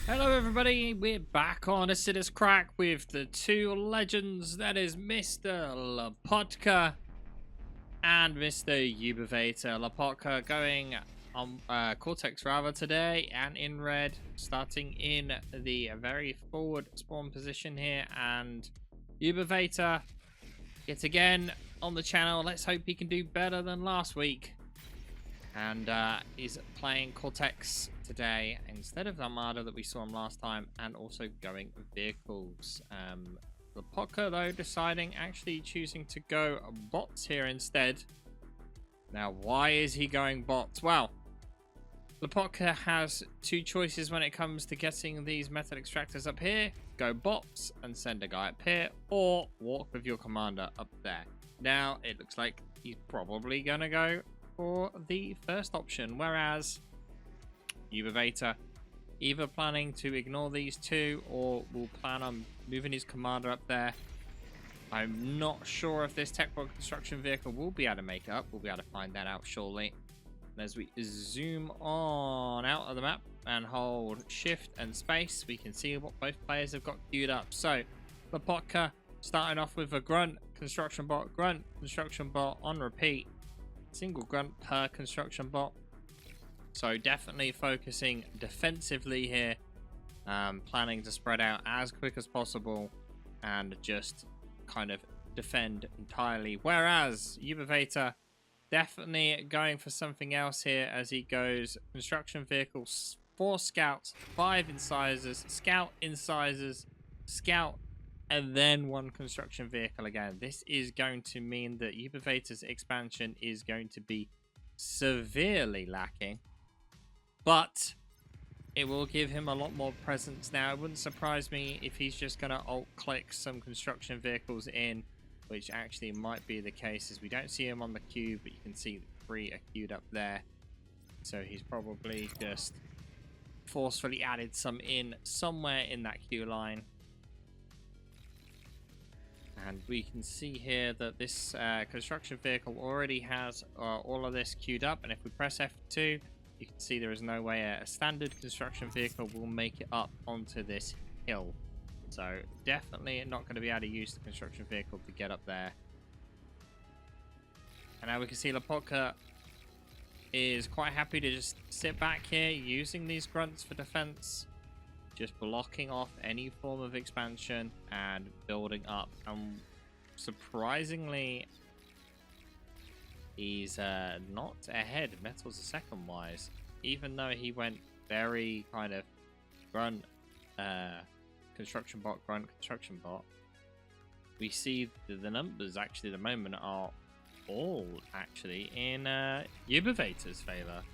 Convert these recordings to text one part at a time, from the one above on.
Hello everybody, we're back on Acidus Crack with the two legends, that is Mr. Lopatka and Mr. Ubivator. Lopatka going on Cortex rather today and in red, starting in the very forward spawn position here, and Ubivator yet again on the channel. Let's hope he can do better than last week. And is playing Cortex today instead of the Armada that we saw him last time, and also going vehicles. Lopatka though deciding, actually choosing to go bots here instead. Now why is he going bots? Well, Lopatka has two choices when it comes to getting these metal extractors up here. Go bots and send a guy up here, or walk with your commander up there. Now it looks like he's probably gonna go for the first option, whereas Ubivator either planning to ignore these two or will plan on moving his commander up there. I'm not sure if this tech work construction vehicle will be able to make it up. We'll be able to find that out shortly. And as we zoom on out of the map and hold shift and space, we can see what both players have got queued up. So Lopatka starting off with a grunt construction bot on repeat. Single grunt per construction bot, so definitely focusing defensively here, planning to spread out as quick as possible and just kind of defend entirely, whereas Ubivator definitely going for something else here as he goes construction vehicles, 4 scouts, 5 incisors, scout incisors, scout, and then 1 construction vehicle again. This is going to mean that Ubivator's expansion is going to be severely lacking, but it will give him a lot more presence. Now, it wouldn't surprise me if he's just going to alt-click some construction vehicles in, which actually might be the case, as we don't see him on the queue, but you can see 3 are queued up there. So he's probably just forcefully added some in somewhere in that queue line. And we can see here that this construction vehicle already has all of this queued up. And if we press F2, you can see there is no way a standard construction vehicle will make it up onto this hill. So definitely not going to be able to use the construction vehicle to get up there. And now we can see Lopatka is quite happy to just sit back here using these grunts for defense. Just blocking off any form of expansion and building up. And surprisingly, he's not ahead. Metal's a second wise, even though he went very kind of grunt construction bot, We see the numbers actually at the moment are all actually in Ubivator's favor.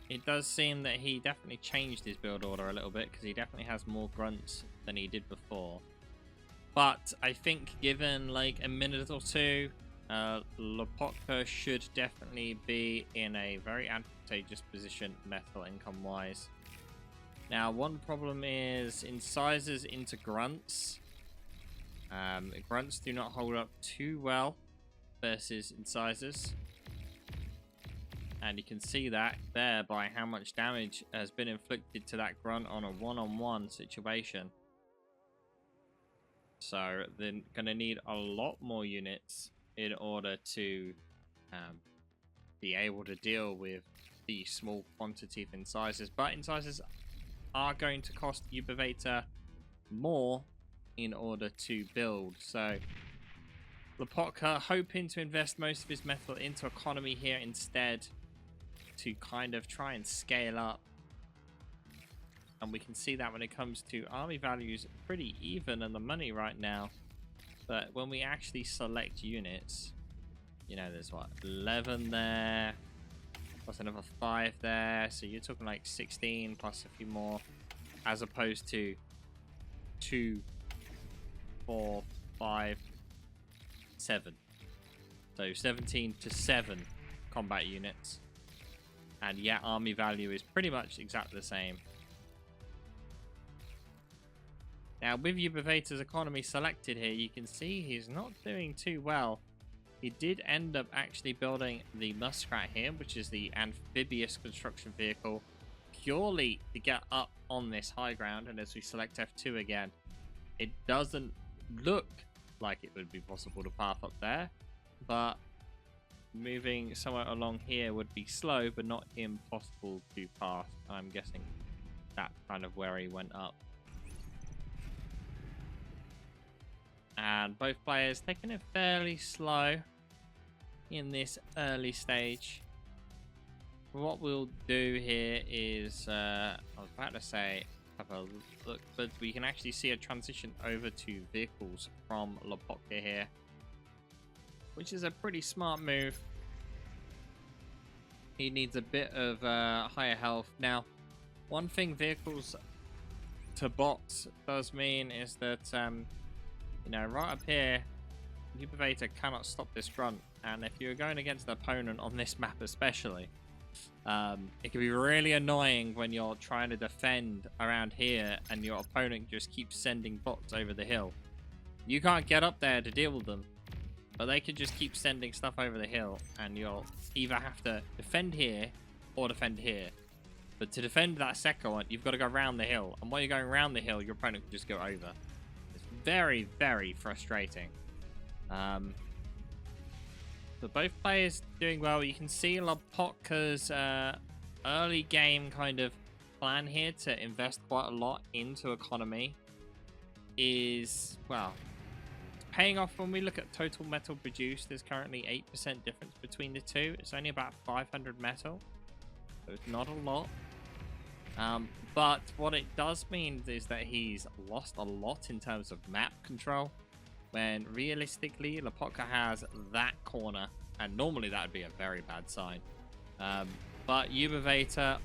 It does seem that he definitely changed his build order a little bit, because he definitely has more grunts than he did before. But I think given like a minute or two, Lopatka should definitely be in a very advantageous position metal income wise. Now, one problem is incisors into grunts. Grunts do not hold up too well versus incisors. And you can see that there by how much damage has been inflicted to that grunt on a one-on-one situation. So they're going to need a lot more units in order to be able to deal with the small quantity of incisors. But incisors are going to cost Ubivator more in order to build. So Lopatka hoping to invest most of his metal into economy here instead, to kind of try and scale up. And we can see that when it comes to army values, pretty even in the money right now. But when we actually select units, you know, there's what, 11 there, plus another 5 there, so you're talking like 16 plus a few more, as opposed to 2, 4, 5, 7. So 17 to 7 combat units. And yeah, army value is pretty much exactly the same. Now, with Ubivator's economy selected here, you can see he's not doing too well He did end up actually building the Muskrat here, which is the amphibious construction vehicle, purely to get up on this high ground. And as we select F2 again, it doesn't look like it would be possible to path up there, but moving somewhere along here would be slow, but not impossible to pass. I'm guessing that's kind of where he went up. And both players taking it fairly slow in this early stage. What we'll do here is, I was about to say, have a look, but we can actually see a transition over to vehicles from Lopatka here, which is a pretty smart move. He needs a bit of higher health. Now, one thing vehicles to bots does mean is that, you know, right up here, Ubivator cannot stop this grunt. And if you're going against an opponent on this map especially, it can be really annoying when you're trying to defend around here and your opponent just keeps sending bots over the hill. You can't get up there to deal with them, but they can just keep sending stuff over the hill, and you'll either have to defend here or defend here. But to defend that second one, you've got to go around the hill, and while you're going around the hill, your opponent can just go over. It's very, very frustrating. But both players doing well. You can see Lopatka's early game kind of plan here to invest quite a lot into economy is, well, paying off. When we look at total metal produced, there's currently 8% difference between the two. It's only about 500 metal, so it's not a lot. But what it does mean is that he's lost a lot in terms of map control, when realistically Lopatka has that corner, and normally that would be a very bad sign. But Ubivator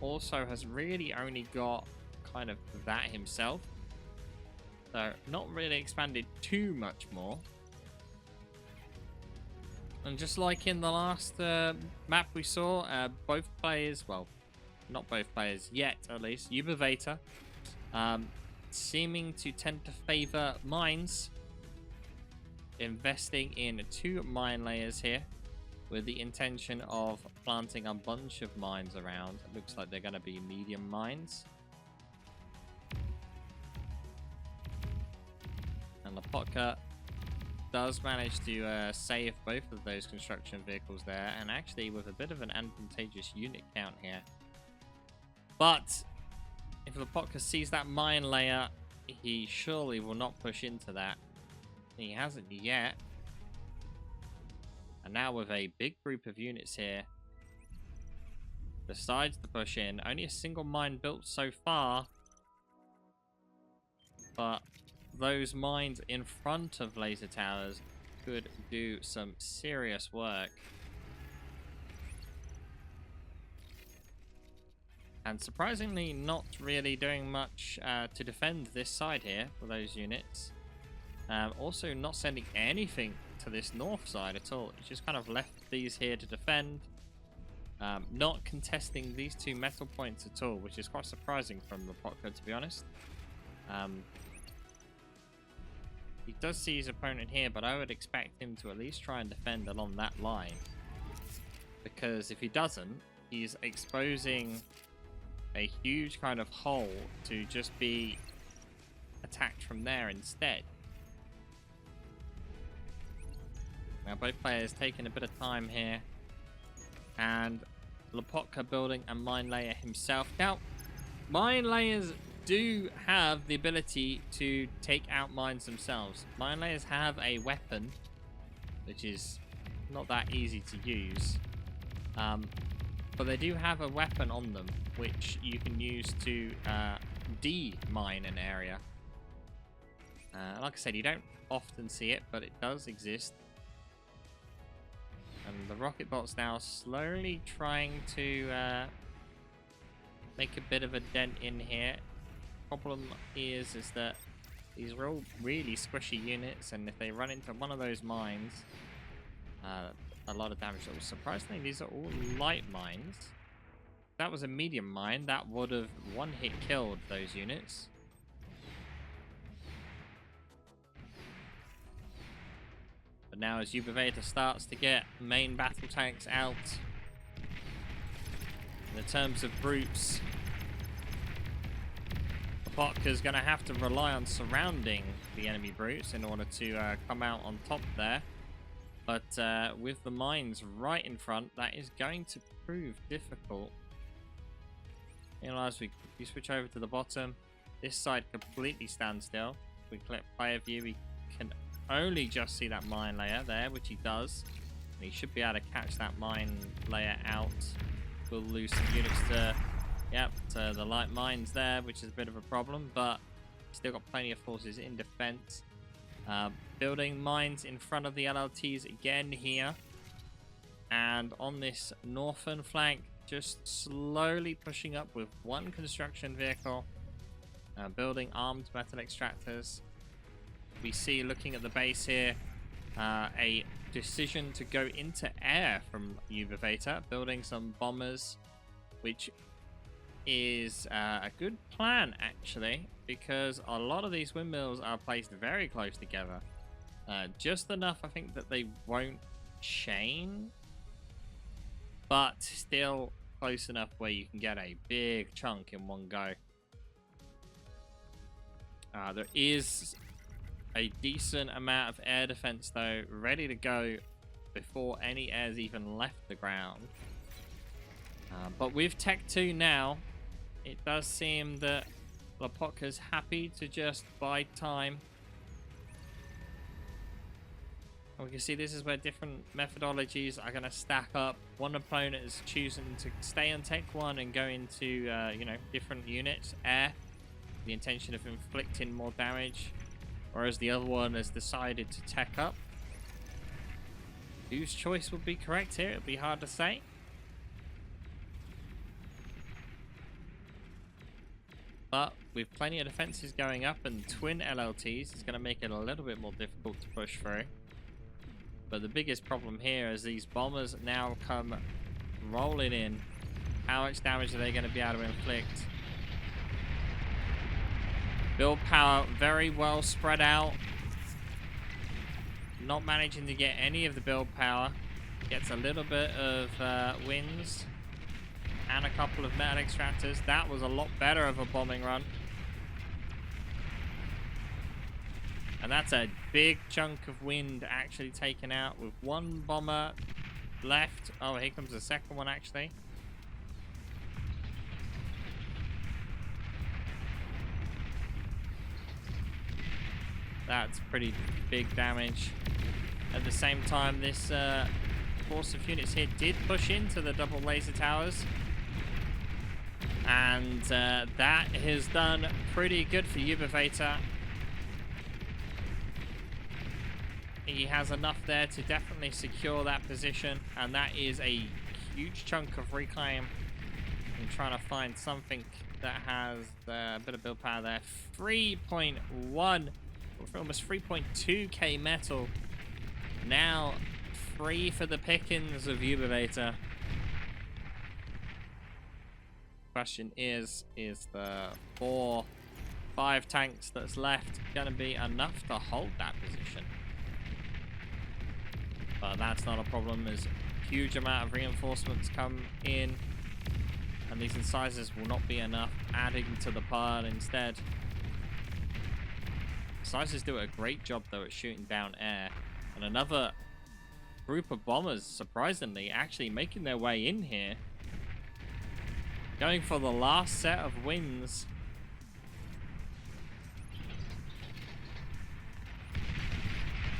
also has really only got kind of that himself, so not really expanded too much more. And just like in the last map we saw, both players, well, not both players yet at least, Ubivator seeming to tend to favor mines, investing in 2 mine layers here with the intention of planting a bunch of mines around. It looks like they're going to be medium mines. And Lopatka does manage to save both of those construction vehicles there, and actually with a bit of an advantageous unit count here. But if Lopatka sees that mine layer, he surely will not push into that. He hasn't yet. And now with a big group of units here, decides to push in. Only a single mine built so far, but those mines in front of laser towers could do some serious work. And surprisingly not really doing much to defend this side here for those units. Also not sending anything to this north side at all. It's just kind of left these here to defend. Not contesting these 2 metal points at all, which is quite surprising from Lopatka, to be honest. He does see his opponent here, but I would expect him to at least try and defend along that line. Because if he doesn't, he's exposing a huge kind of hole to just be attacked from there instead. Now both players taking a bit of time here, and Lopatka building a mine layer himself. Now, mine layers do have the ability to take out mines themselves. Mine layers have a weapon, which is not that easy to use. But they do have a weapon on them, which you can use to de-mine an area. Like I said, you don't often see it, but it does exist. And the rocket bot's now slowly trying to make a bit of a dent in here. Problem is that these are all really squishy units, and if they run into one of those mines, a lot of damage. Surprisingly, these are all light mines. If that was a medium mine, that would have one-hit killed those units. But But now as Ubivator starts to get main battle tanks out, in terms of brutes, Lopatka's going to have to rely on surrounding the enemy brutes in order to come out on top there. But with the mines right in front, that is going to prove difficult. You know, as we switch over to the bottom, this side completely stands still. If we click player view, we can only just see that mine layer there, which he does. And he should be able to catch that mine layer out. We'll lose some units to, to the light mines there, which is a bit of a problem, but still got plenty of forces in defense. Building mines in front of the LLTs again here. And on this northern flank, just slowly pushing up with one construction vehicle. Building armed metal extractors. We see, looking at the base here, a decision to go into air from Ubivator, building some bombers, which is a good plan actually, because a lot of these windmills are placed very close together. Just enough, I think, that they won't chain, but still close enough where you can get a big chunk in one go. There is a decent amount of air defense though ready to go before any air's even left the ground. But with Tech 2 now, it does seem that Lopatka's happy to just buy time. And we can see this is where different methodologies are going to stack up. One opponent is choosing to stay on Tech 1 and go into, you know, different units, air, the intention of inflicting more damage, whereas the other one has decided to tech up. Whose choice would be correct here? It'll be hard to say. But with plenty of defenses going up and twin LLTs, it's going to make it a little bit more difficult to push through. But the biggest problem here is these bombers now come rolling in. How much damage are they going to be able to inflict? Build power very well spread out. Not managing to get any of the build power. Gets a little bit of winds and a couple of metal extractors. That was a lot better of a bombing run. And that's a big chunk of wind actually taken out with one bomber left. Oh, here comes the second one actually. That's pretty big damage. At the same time, this force of units here did push into the double laser towers. And that has done pretty good for Ubivator. He has enough there to definitely secure that position. And that is a huge chunk of Reclaim. I'm trying to find something that has a bit of build power there. 3.1. Almost 3.2k metal. Now free for the pickings of Ubivator. Question is the 4-5 tanks that's left going to be enough to hold that position? But that's not a problem, as a huge amount of reinforcements come in, and these incisors will not be enough, adding to the pile instead. Incisors do a great job though at shooting down air, and another group of bombers, surprisingly, actually making their way in here. Going for the last set of wins.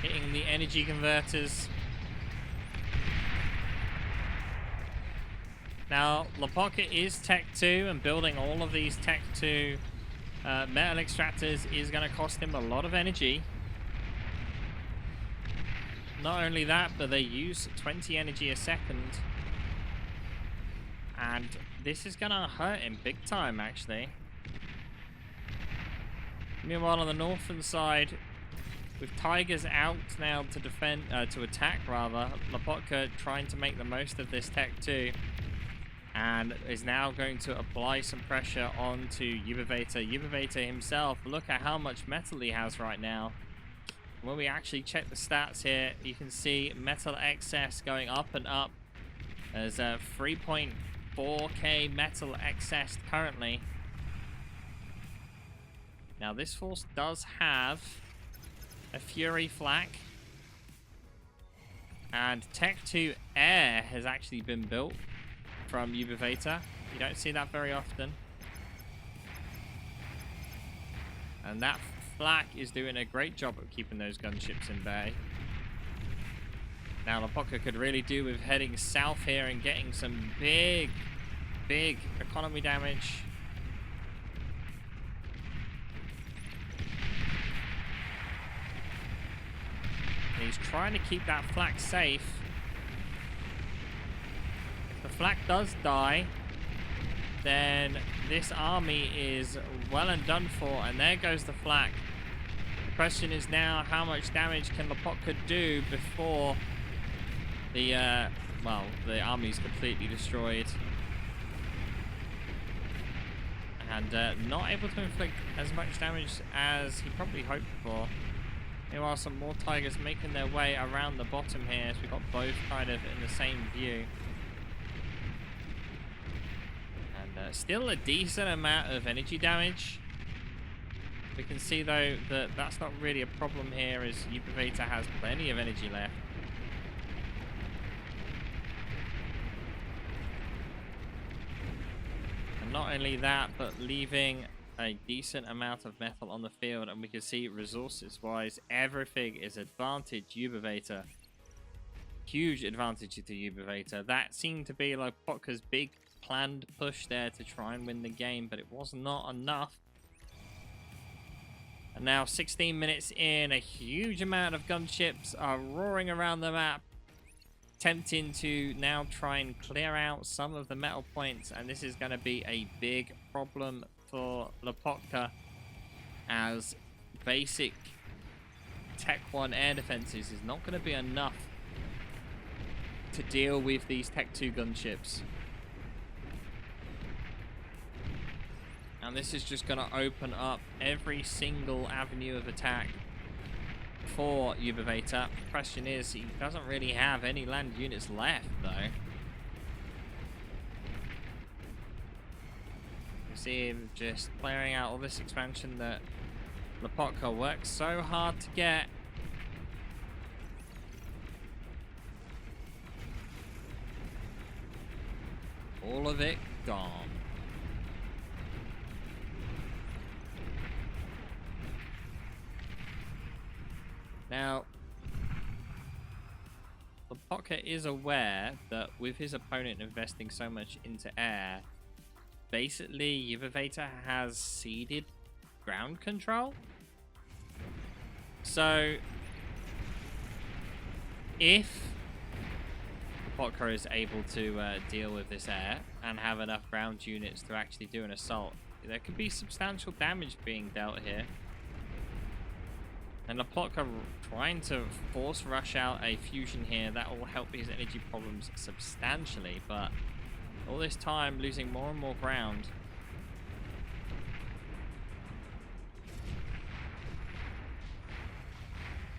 Hitting the energy converters. Now, Lopatka is Tech 2, and building all of these Tech 2 metal extractors is going to cost him a lot of energy. Not only that, but they use 20 energy a second. And this is going to hurt him big time, actually. Meanwhile, on the northern side, with Tigers out now to defend, to attack rather, Lopatka trying to make the most of this Tech 2. And is now going to apply some pressure onto Ubivator. Ubivator himself, look at how much metal he has right now. When we actually check the stats here, you can see metal excess going up and up. There's a 3.4k metal excess currently. Now this force does have a Fury flak. And Tech 2 Air has actually been built from Ubivator. You don't see that very often. And that flak is doing a great job of keeping those gunships in bay. Now Lopatka could really do with heading south here and getting some big economy damage. And he's trying to keep that flak safe. If the flak does die, then this army is well and done for, and there goes the flak. The question is now, how much damage can Lopatka do before the army's completely destroyed? And not able to inflict as much damage as he probably hoped for. Meanwhile, some more Tigers making their way around the bottom here, so we've got both kind of in the same view. And still a decent amount of energy damage. We can see though that that's not really a problem here, as Ubivator has plenty of energy left. And not only that, but leaving a decent amount of metal on the field, and we can see resources wise everything is advantage Ubivator. Huge advantage to Ubivator. That seemed to be like Lopatka's big planned push there to try and win the game, but it was not enough. And now 16 minutes in, a huge amount of gunships are roaring around the map, attempting to now try and clear out some of the metal points, and this is going to be a big problem for Lopatka, as basic Tech 1 air defenses is not going to be enough to deal with these Tech 2 gunships. And this is just going to open up every single avenue of attack for Ubivator. The question is, he doesn't really have any land units left, though. You see him just clearing out all this expansion that Lopatka worked so hard to get. All of it gone. Now, Lopatka is aware that with his opponent investing so much into air, basically Ubivator has ceded ground control. So, if Lopatka is able to deal with this air and have enough ground units to actually do an assault, there could be substantial damage being dealt here. And Lopatka trying to force rush out a fusion here, that will help his energy problems substantially, but all this time losing more and more ground.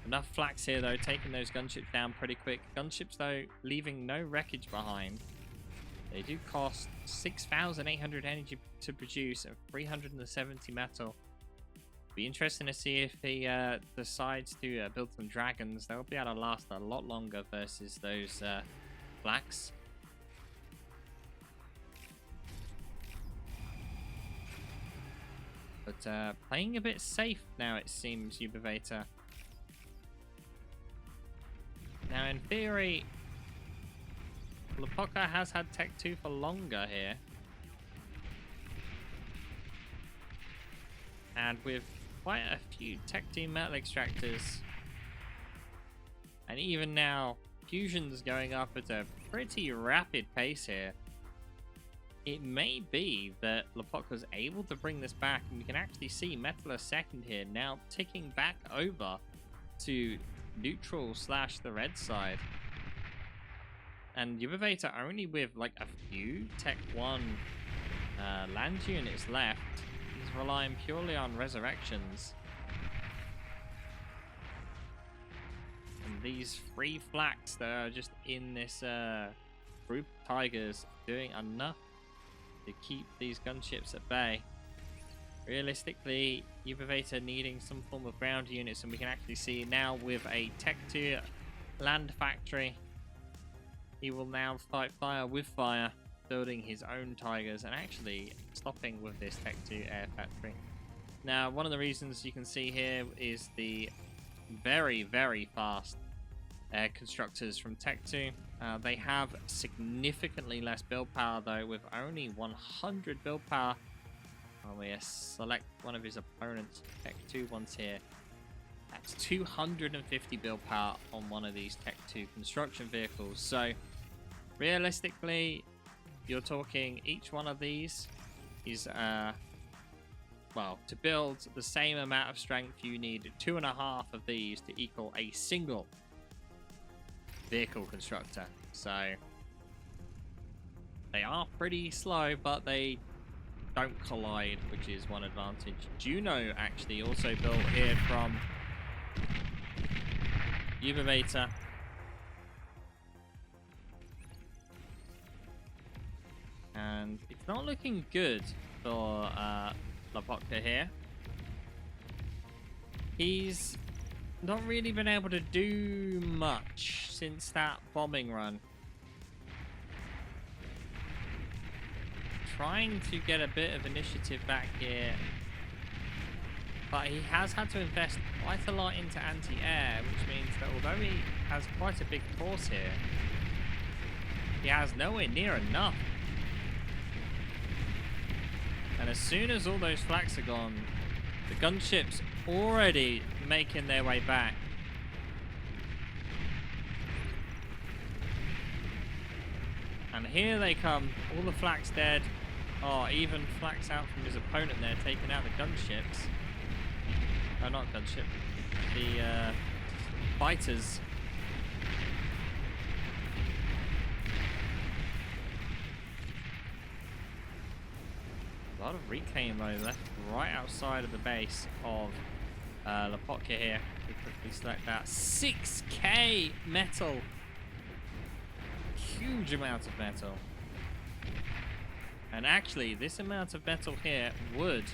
Enough flax here though, taking those gunships down pretty quick. Gunships though, leaving no wreckage behind. They do cost 6,800 energy to produce and 370 metal. Be interesting to see if he decides to build some dragons. They'll be able to last a lot longer versus those flax. But playing a bit safe now, it seems, Ubivator. Now, in theory, Lopatka has had Tech 2 for longer here. And with quite a few Tech 2 metal extractors, and even now fusions going up at a pretty rapid pace here, it may be that Lopatka's able to bring this back, and we can actually see Metal a Second here now ticking back over to neutral / the red side. And Ubivator only with like a few Tech 1 land units left. He's relying purely on resurrections. And these 3 flaks that are just in this group of tigers doing enough to keep these gunships at bay. Realistically, Ubivator needing some form of ground units, and we can actually see now with a Tech 2 land factory, he will now fight fire with fire, building his own tigers and actually stopping with this Tech 2 air factory. Now, one of the reasons you can see here is the very, very fast air constructors from Tech 2. They have significantly less build power though, with only 100 build power. We select one of his opponents, Tech 2 ones here. That's 250 build power on one of these Tech 2 construction vehicles. So realistically, you're talking each one of these is well, to build the same amount of strength, you need 2.5 of these to equal a single vehicle constructor. So they are pretty slow, but they don't collide, which is one advantage. Juno actually also built here from Ubivator. And it's not looking good for Lopatka here. He's not really been able to do much since that bombing run. Trying to get a bit of initiative back here, but he has had to invest quite a lot into anti-air, which means that although he has quite a big force here, he has nowhere near enough. And as soon as all those flaks are gone, the gunships already making their way back. And here they come, all the flaks dead. Oh, even flaks out from his opponent there, taking out the gunships. Oh, not gunship. The fighters. A lot of Reclaim though left right outside of the base of Lopatka here. We quickly select that. 6k metal. Huge amount of metal. And actually, this amount of metal here would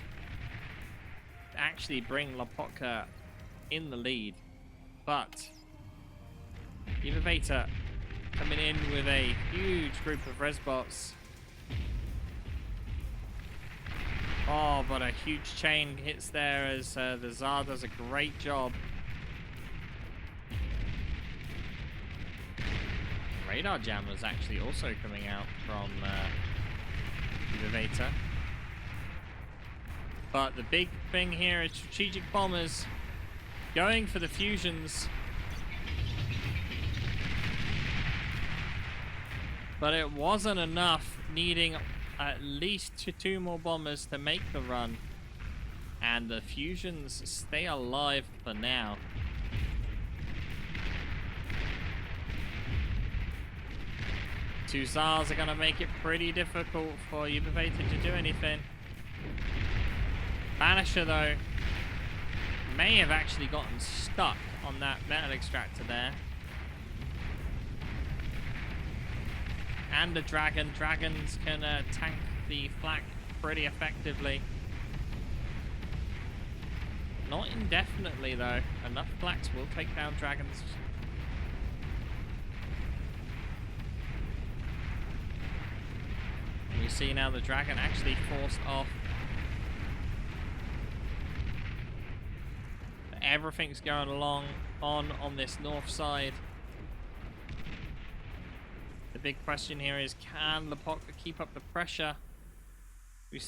actually bring Lopatka in the lead. But Ubivator coming in with a huge group of resbots. Oh, but a huge chain hits there as the Tsar does a great job. Radar jammers actually also coming out from Ubivator. But the big thing here is strategic bombers going for the fusions. But it wasn't enough, needing at least two more bombers to make the run. And the fusions stay alive for now. Two Tsars are going to make it pretty difficult for Ubivator to do anything. Banisher, though, may have actually gotten stuck on that metal extractor there. And the dragon. Dragons can tank the flak pretty effectively. Not indefinitely, though. Enough flaks will take down dragons. And you see now the dragon actually forced off. Everything's going along on this north side. The big question here is, can Lopatka keep up the pressure? We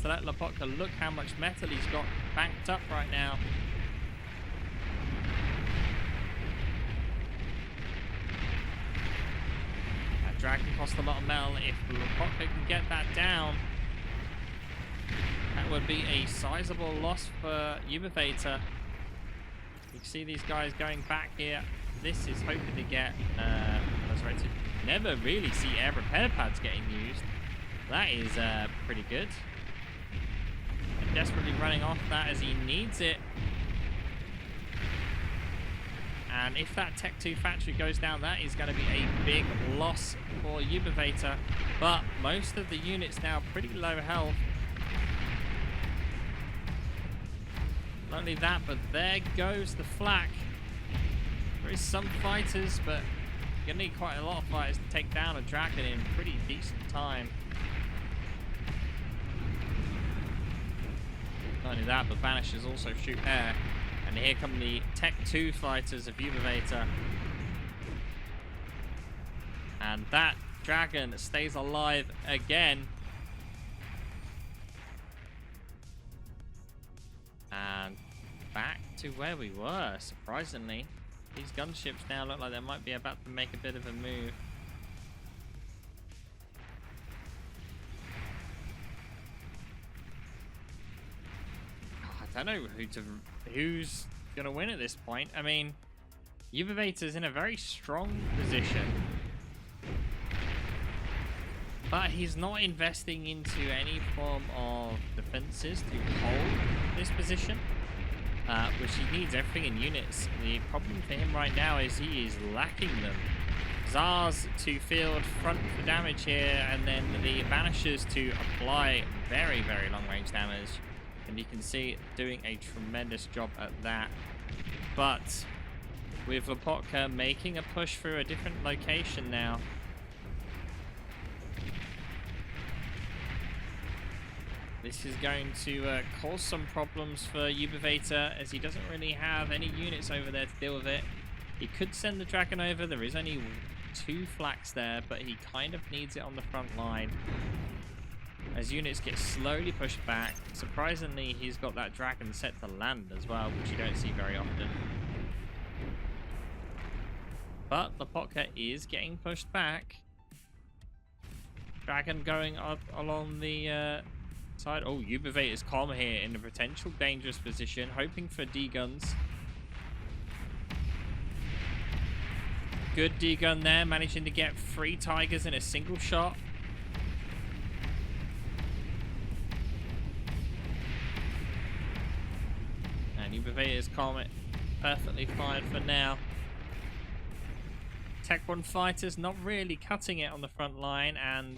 let Lopatka look how much metal he's got banked up right now. That dragon cost a lot of metal. If Lopatka can get that down, that would be a sizable loss for Ubivator. You see these guys going back here. This is hoping to get resurrected. Never really see air repair pads getting used. That is pretty good. And desperately running off that as he needs it. And if that Tech 2 factory goes down, that is going to be a big loss for Ubivator. But most of the units now pretty low health. Not only that, but there goes the flak. There is some fighters, but you're going to need quite a lot of fighters to take down a dragon in pretty decent time. Not only that, but Banishers also shoot air. And here come the Tech 2 fighters of Ubivator. And that dragon stays alive again. And back to where we were, surprisingly. These gunships now look like they might be about to make a bit of a move. I don't know who's going to win at this point. I mean, Ubivator's in a very strong position. But he's not investing into any form of defenses to hold this position, which he needs everything in units. The problem for him right now is he is lacking them. Zars to field front for damage here, and then the Banishers to apply very, very long range damage. And you can see doing a tremendous job at that. But with Lopatka making a push through a different location now. This is going to cause some problems for Ubivator, as he doesn't really have any units over there to deal with it. He could send the dragon over. There is only 2 flaks there, but he kind of needs it on the front line. As units get slowly pushed back, surprisingly, he's got that dragon set to land as well, which you don't see very often. But Lopatka is getting pushed back. Dragon going up along the side. Oh, Ubivator's calm here in a potential dangerous position, hoping for D-guns. Good D-gun there, managing to get 3 tigers in a single shot. Ubivator's calm, perfectly fine for now. Tech 1 fighters not really cutting it on the front line and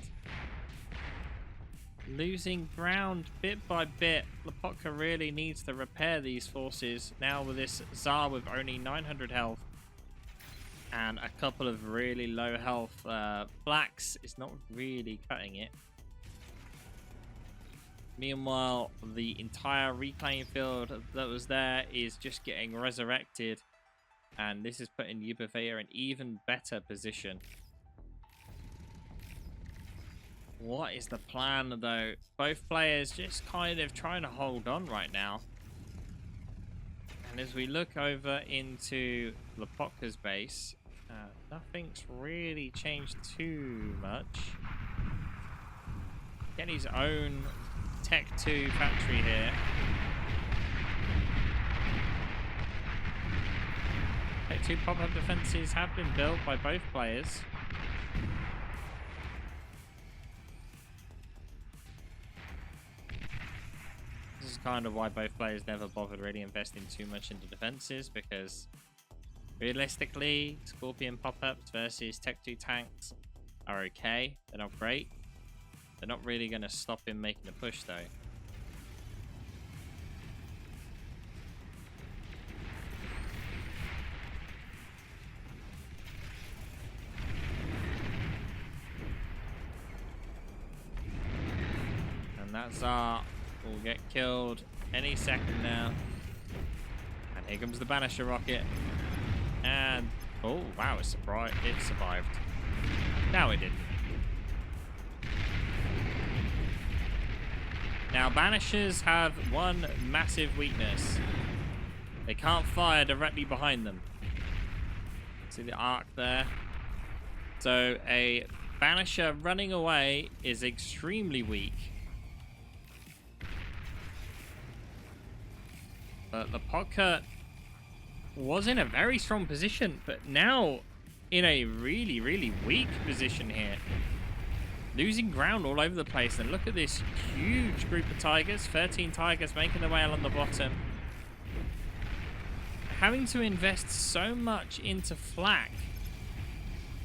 losing ground bit by bit. Lopatka really needs to repair these forces now with this Tsar with only 900 health and a couple of really low health flaks is not really cutting it. Meanwhile, the entire reclaim field that was there is just getting resurrected. And this is putting Ubivator in even better position. What is the plan, though? Both players just kind of trying to hold on right now. And as we look over into Lopatka's base, nothing's really changed too much. Getting his own Tech 2 factory here. Tech 2 pop-up defenses have been built by both players. This is kind of why both players never bothered really investing too much into defenses, because realistically, Scorpion pop-ups versus Tech 2 tanks are okay. They're not great. They're not really going to stop him making a push, though. And that Tsar will get killed any second now. And here comes the Banisher rocket. And, oh, wow, it survived. No, it didn't. Now, Banishers have one massive weakness. They can't fire directly behind them. See the arc there? So, a Banisher running away is extremely weak. But Lopatka was in a very strong position, but now in a really, really weak position here. Losing ground all over the place. And look at this huge group of tigers. 13 tigers making their way along the bottom. having to invest so much into flak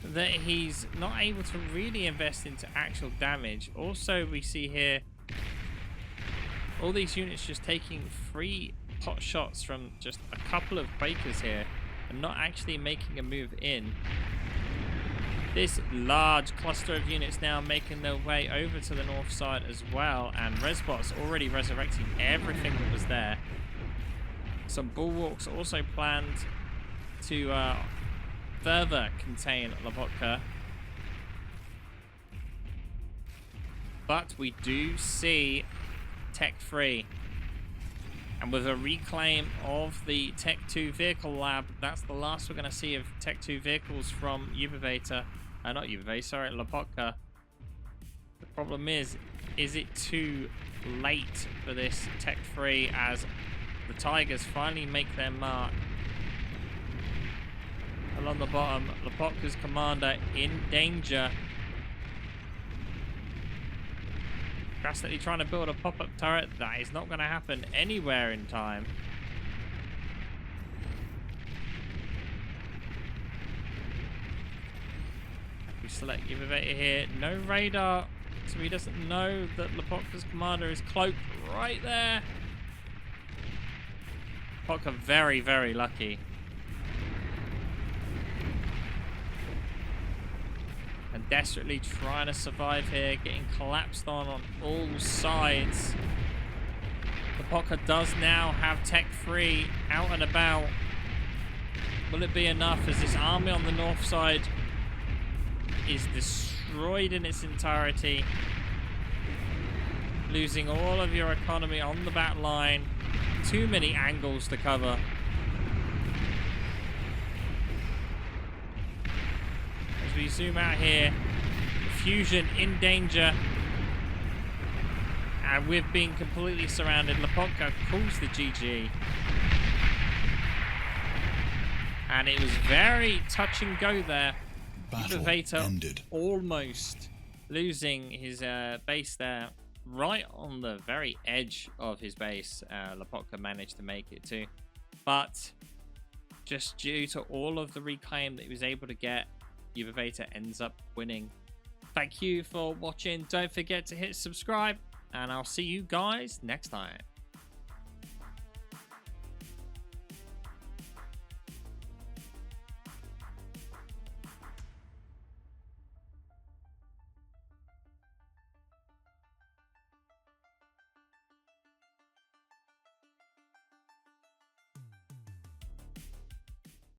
that he's not able to really invest into actual damage. Also, we see here all these units just taking 3 pot shots from just a couple of Quakers here and not actually making a move in. This large cluster of units now making their way over to the north side as well, and Resbot's already resurrecting everything that was there. Some bulwarks also planned to further contain Lopatka. But we do see Tech 3. And with a reclaim of the Tech 2 vehicle lab, that's the last we're going to see of Tech 2 vehicles from Ubivator. Not Ubivator, sorry, Lopatka. The problem is it too late for this Tech 3 as the Tigers finally make their mark? Along the bottom, Lopatka's commander in danger. Drastically trying to build a pop-up turret. That is not going to happen anywhere in time. We select Ubivator here. No radar, so he doesn't know that Lopatka's commander is cloaked right there. Lopatka very, very lucky. And desperately trying to survive here, getting collapsed on all sides. Lopatka does now have Tech 3 out and about. Will it be enough as this army on the north side is destroyed in its entirety? Losing all of your economy on the back line. Too many angles to cover. As we zoom out here, Fusion in danger. And we've been completely surrounded. Lopatka calls the GG. And it was very touch and go there. Ubivator almost losing his base there. Right on the very edge of his base, Lopatka managed to make it too. But just due to all of the reclaim that he was able to get, Ubivator ends up winning. Thank you for watching. Don't forget to hit subscribe, and I'll see you guys next time.